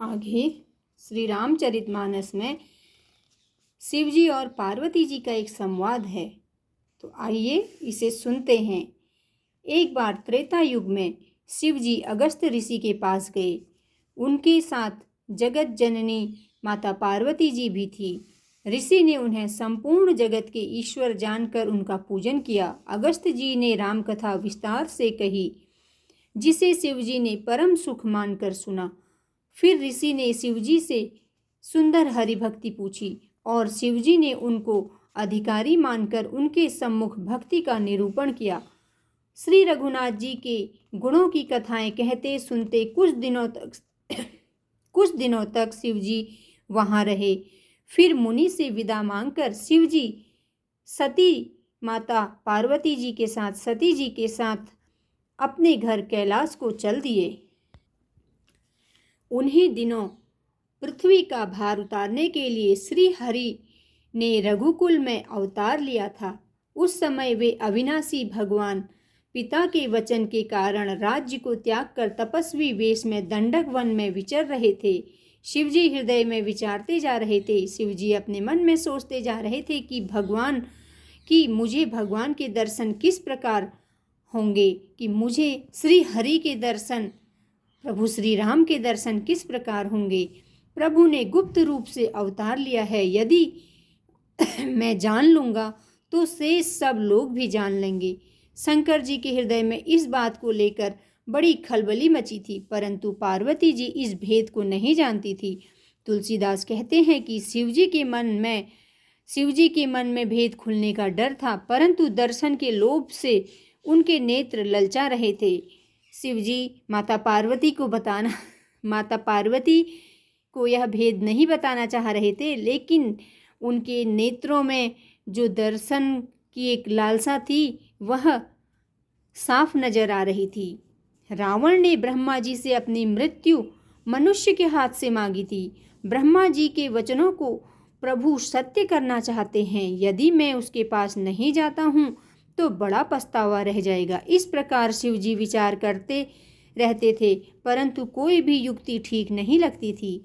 आगे श्री रामचरितमानस में शिव जी और पार्वती जी का एक संवाद है, तो आइए इसे सुनते हैं। एक बार त्रेता युग में शिव जी अगस्त्य ऋषि के पास गए। उनके साथ जगत जननी माता पार्वती जी भी थी। ऋषि ने उन्हें संपूर्ण जगत के ईश्वर जानकर उनका पूजन किया। अगस्त्य जी ने राम कथा विस्तार से कही, जिसे शिव जी ने परम सुख मानकर सुना। फिर ऋषि ने शिवजी से सुंदर हरि भक्ति पूछी और शिवजी ने उनको अधिकारी मानकर उनके सम्मुख भक्ति का निरूपण किया। श्री रघुनाथ जी के गुणों की कथाएं कहते सुनते कुछ दिनों तक शिवजी वहां रहे। फिर मुनि से विदा मांगकर शिवजी सती माता पार्वती जी के साथ सती जी के साथ अपने घर कैलाश को चल दिए। उन्हीं दिनों पृथ्वी का भार उतारने के लिए श्री हरि ने रघुकुल में अवतार लिया था। उस समय वे अविनाशी भगवान पिता के वचन के कारण राज्य को त्याग कर तपस्वी वेश में दंडक वन में विचर रहे थे। शिवजी हृदय में विचारते जा रहे थे। शिवजी अपने मन में सोचते जा रहे थे कि मुझे भगवान के दर्शन किस प्रकार होंगे, कि मुझे श्री हरि के दर्शन, प्रभु श्री राम के दर्शन किस प्रकार होंगे। प्रभु ने गुप्त रूप से अवतार लिया है। यदि मैं जान लूँगा तो शेष सब लोग भी जान लेंगे। शंकर जी के हृदय में इस बात को लेकर बड़ी खलबली मची थी, परंतु पार्वती जी इस भेद को नहीं जानती थी। तुलसीदास कहते हैं कि शिवजी के मन में भेद खुलने का डर था, परंतु दर्शन के लोभ से उनके नेत्र ललचा रहे थे। शिवजी माता पार्वती को यह भेद नहीं बताना चाह रहे थे, लेकिन उनके नेत्रों में जो दर्शन की एक लालसा थी वह साफ नजर आ रही थी। रावण ने ब्रह्मा जी से अपनी मृत्यु मनुष्य के हाथ से मांगी थी। ब्रह्मा जी के वचनों को प्रभु सत्य करना चाहते हैं। यदि मैं उसके पास नहीं जाता हूँ तो बड़ा पछतावा रह जाएगा। इस प्रकार शिवजी विचार करते रहते थे, परंतु कोई भी युक्ति ठीक नहीं लगती थी।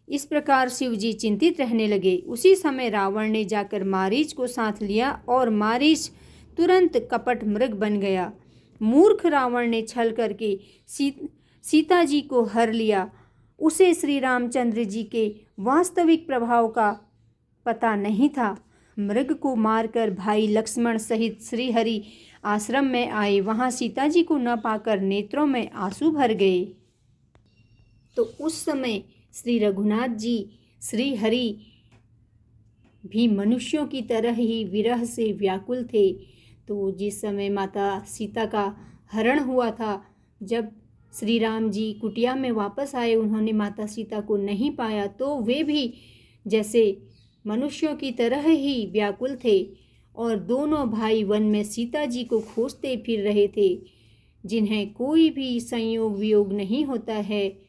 इस प्रकार शिवजी चिंतित रहने लगे। उसी समय रावण ने जाकर मारीच को साथ लिया और मारीच तुरंत कपट मृग बन गया। मूर्ख रावण ने छल करके सीता जी को हर लिया। उसे श्री रामचंद्र जी के वास्तविक प्रभाव का पता नहीं था। मृग को मारकर भाई लक्ष्मण सहित श्री हरि आश्रम में आए। वहां सीता जी को न पाकर नेत्रों में आंसू भर गए। तो उस समय श्री रघुनाथ जी श्री हरि भी मनुष्यों की तरह ही विरह से व्याकुल थे। तो जिस समय माता सीता का हरण हुआ था, जब श्री राम जी कुटिया में वापस आए, उन्होंने माता सीता को नहीं पाया, तो वे भी जैसे मनुष्यों की तरह ही व्याकुल थे और दोनों भाई वन में सीता जी को खोजते फिर रहे थे। जिन्हें कोई भी संयोग वियोग नहीं होता है,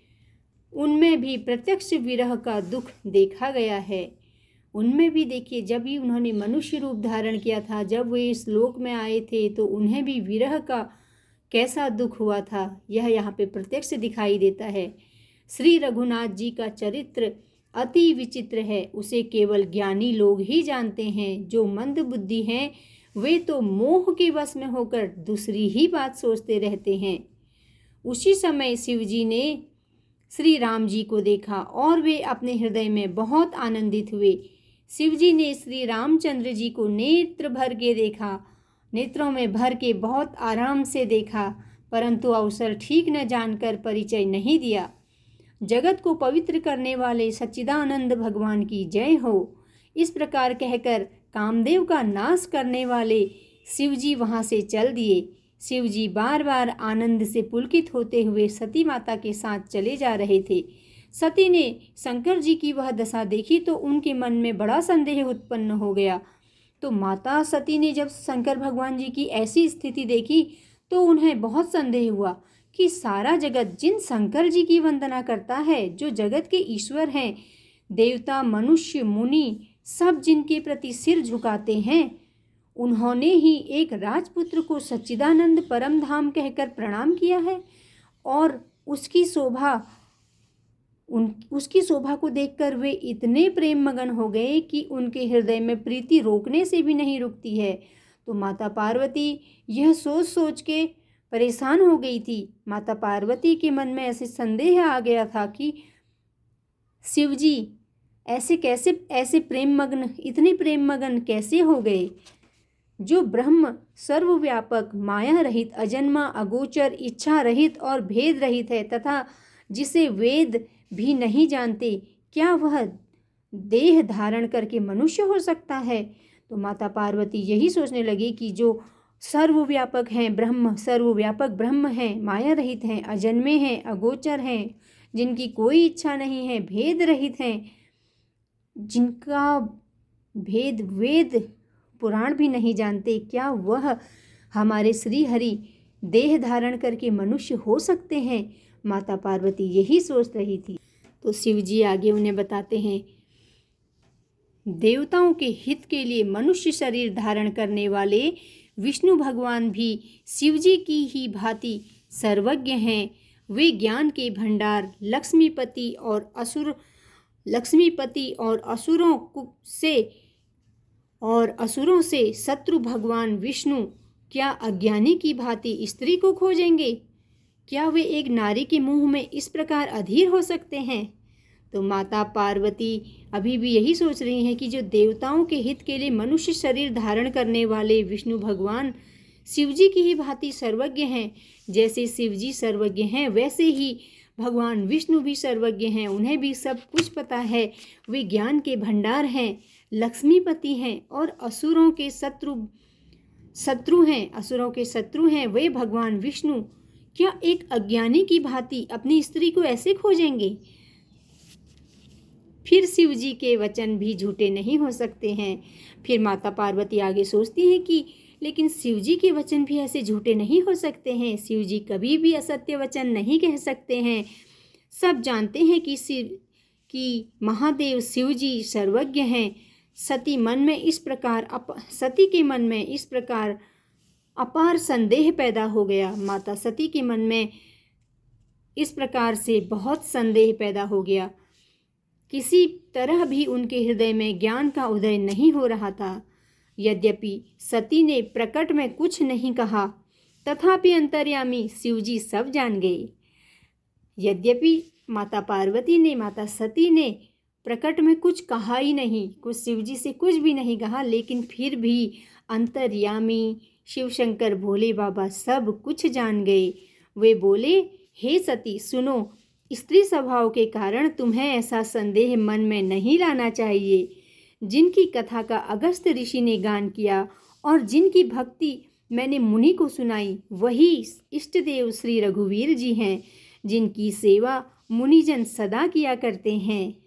उनमें भी प्रत्यक्ष विरह का दुख देखा गया है। उनमें भी देखिए, जब भी उन्होंने मनुष्य रूप धारण किया था, जब वे इस लोक में आए थे, तो उन्हें भी विरह का कैसा दुख हुआ था, यह यहाँ पे प्रत्यक्ष दिखाई देता है। श्री रघुनाथ जी का चरित्र अति विचित्र है। उसे केवल ज्ञानी लोग ही जानते हैं। जो मंद बुद्धि हैं वे तो मोह के वश में होकर दूसरी ही बात सोचते रहते हैं। उसी समय शिवजी ने श्री राम जी को देखा और वे अपने हृदय में बहुत आनंदित हुए। शिवजी ने श्री रामचंद्र जी को नेत्रों में भर के बहुत आराम से देखा, परंतु अवसर ठीक न जानकर परिचय नहीं दिया। जगत को पवित्र करने वाले सच्चिदानंद भगवान की जय हो। इस प्रकार कहकर कामदेव का नाश करने वाले शिवजी वहां से चल दिए। शिवजी बार बार आनंद से पुलकित होते हुए सती माता के साथ चले जा रहे थे। सती ने शंकर जी की वह दशा देखी तो उनके मन में बड़ा संदेह उत्पन्न हो गया। तो माता सती ने जब शंकर भगवान जी की ऐसी स्थिति देखी तो उन्हें बहुत संदेह हुआ कि सारा जगत जिन शंकर जी की वंदना करता है, जो जगत के ईश्वर हैं, देवता मनुष्य मुनि सब जिनके प्रति सिर झुकाते हैं, उन्होंने ही एक राजपुत्र को सच्चिदानंद परम धाम कहकर प्रणाम किया है और उसकी शोभा उसकी शोभा को देखकर वे इतने प्रेम मगन हो गए कि उनके हृदय में प्रीति रोकने से भी नहीं रुकती है। तो माता पार्वती यह सोच सोच के परेशान हो गई थी। माता पार्वती के मन में ऐसे संदेह आ गया था कि शिवजी ऐसे इतने प्रेम मगन कैसे हो गए। जो ब्रह्म सर्वव्यापक, माया रहित, अजन्मा, अगोचर, इच्छा रहित और भेद रहित है तथा जिसे वेद भी नहीं जानते, क्या वह देह धारण करके मनुष्य हो सकता है। तो माता पार्वती यही सोचने लगी कि जो सर्वव्यापक हैं ब्रह्म, सर्वव्यापक ब्रह्म हैं, माया रहित हैं, अजन्मे हैं, अगोचर हैं, जिनकी कोई इच्छा नहीं है, भेद रहित हैं, जिनका भेद वेद पुराण भी नहीं जानते, क्या वह हमारे श्री हरि देह धारण करके मनुष्य हो सकते हैं। माता पार्वती यही सोच रही थी। तो शिव जी आगे उन्हें बताते हैं, देवताओं के हित के लिए मनुष्य शरीर धारण करने वाले विष्णु भगवान भी शिव जी की ही भांति सर्वज्ञ हैं। वे ज्ञान के भंडार, लक्ष्मीपति और असुरों से शत्रु भगवान विष्णु क्या अज्ञानी की भांति स्त्री को खोजेंगे। क्या वे एक नारी के मुंह में इस प्रकार अधीर हो सकते हैं। तो माता पार्वती अभी भी यही सोच रही हैं कि जो देवताओं के हित के लिए मनुष्य शरीर धारण करने वाले विष्णु भगवान शिवजी की ही भांति सर्वज्ञ हैं। जैसे शिवजी सर्वज्ञ हैं वैसे ही भगवान विष्णु भी सर्वज्ञ हैं, उन्हें भी सब कुछ पता है। वे ज्ञान के भंडार हैं, लक्ष्मीपति हैं और असुरों के शत्रु हैं। वे भगवान विष्णु क्या एक अज्ञानी की भांति अपनी स्त्री को ऐसे खोजेंगे। फिर शिव जी के वचन भी झूठे नहीं हो सकते हैं। फिर माता पार्वती आगे सोचती हैं कि लेकिन शिव जी के वचन भी ऐसे झूठे नहीं हो सकते हैं। शिव जी कभी भी असत्य वचन नहीं कह सकते हैं। सब जानते हैं कि महादेव शिव जी सर्वज्ञ हैं। सती के मन में इस प्रकार अपार संदेह पैदा हो गया। माता सती के मन में इस प्रकार से बहुत संदेह पैदा हो गया। किसी तरह भी उनके हृदय में ज्ञान का उदय नहीं हो रहा था। यद्यपि सती ने प्रकट में कुछ नहीं कहा, तथापि अंतर्यामी शिवजी सब जान गए। यद्यपि माता सती ने प्रकट में कुछ कहा ही नहीं, कुछ शिवजी से कुछ भी नहीं कहा, लेकिन फिर भी अंतर्यामी शिव शंकर भोले बाबा सब कुछ जान गए। वे बोले, हे सती सुनो, स्त्री स्वभाव के कारण तुम्हें ऐसा संदेह मन में नहीं लाना चाहिए। जिनकी कथा का अगस्त्य ऋषि ने गान किया और जिनकी भक्ति मैंने मुनि को सुनाई, वही इष्टदेव श्री रघुवीर जी हैं, जिनकी सेवा मुनिजन सदा किया करते हैं।